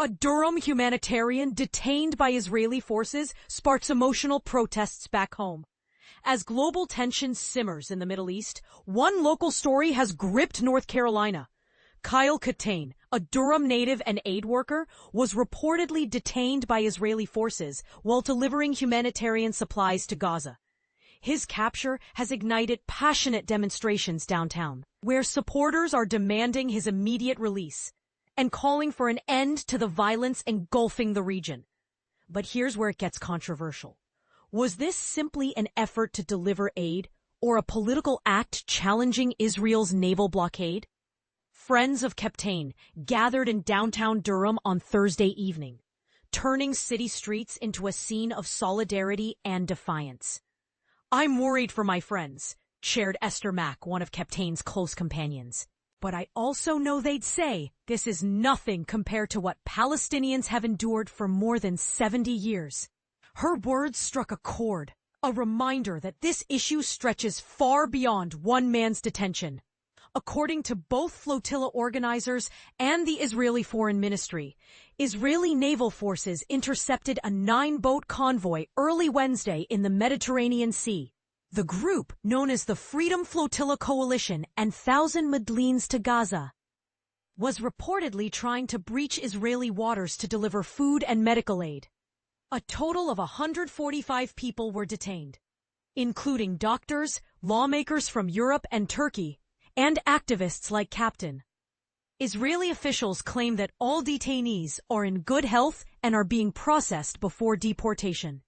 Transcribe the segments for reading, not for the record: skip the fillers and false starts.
A Durham humanitarian detained by Israeli forces sparks emotional protests back home. As global tension simmers in the Middle East, one local story has gripped North Carolina. Kyle Kaptain, a Durham native and aid worker, was reportedly detained by Israeli forces while delivering humanitarian supplies to Gaza. His capture has ignited passionate demonstrations downtown, where supporters are demanding his immediate release and calling for an end to the violence engulfing the region. But here's where it gets controversial. Was this simply an effort to deliver aid, or a political act challenging Israel's naval blockade? Friends of Kaptain gathered in downtown Durham on Thursday evening, turning city streets into a scene of solidarity and defiance. "I'm worried for my friends," shared Esther Mack, one of Kaptain's close companions. "But I also know they'd say this is nothing compared to what Palestinians have endured for more than 70 years. Her words struck a chord, a reminder that this issue stretches far beyond one man's detention. According to both flotilla organizers and the Israeli Foreign Ministry, Israeli naval forces intercepted a 9-boat convoy early Wednesday in the Mediterranean Sea. The group, known as the Freedom Flotilla Coalition and Thousand Madlenes to Gaza, was reportedly trying to breach Israeli waters to deliver food and medical aid. A total of 145 people were detained, including doctors, lawmakers from Europe and Turkey, and activists like Kaptain. Israeli officials claim that all detainees are in good health and are being processed before deportation.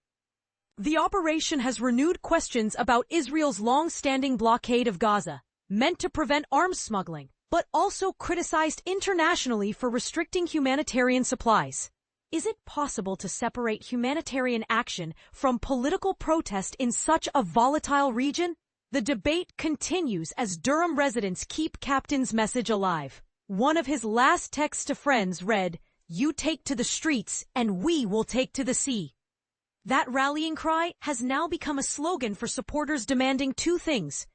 The operation has renewed questions about Israel's long-standing blockade of Gaza, meant to prevent arms smuggling, but also criticized internationally for restricting humanitarian supplies. Is it possible to separate humanitarian action from political protest in such a volatile region? The debate continues as Durham residents keep Kaptain's message alive. One of his last texts to friends read, "You take to the streets and we will take to the sea." That rallying cry has now become a slogan for supporters demanding two things: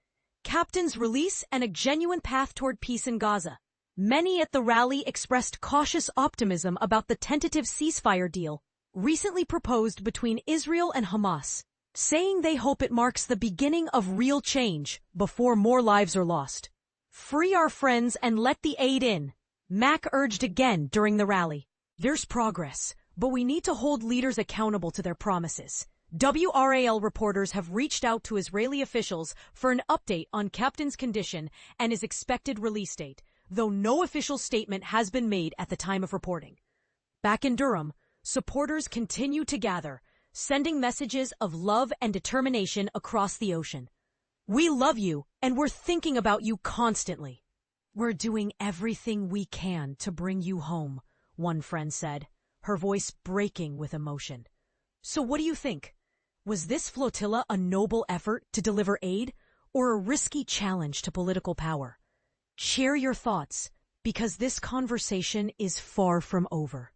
Kaptain's release and a genuine path toward peace in Gaza. Many at the rally expressed cautious optimism about the tentative ceasefire deal recently proposed between Israel and Hamas, saying they hope it marks the beginning of real change before more lives are lost. "Free our friends and let the aid in," Mack urged again during the rally. "There's progress, but we need to hold leaders accountable to their promises." WRAL reporters have reached out to Israeli officials for an update on Kaptain's condition and his expected release date, though no official statement has been made at the time of reporting. Back in Durham, supporters continue to gather, sending messages of love and determination across the ocean. "We love you, and we're thinking about you constantly. We're doing everything we can to bring you home," one friend said, her voice breaking with emotion. So what do you think? Was this flotilla a noble effort to deliver aid, or a risky challenge to political power? Share your thoughts, because this conversation is far from over.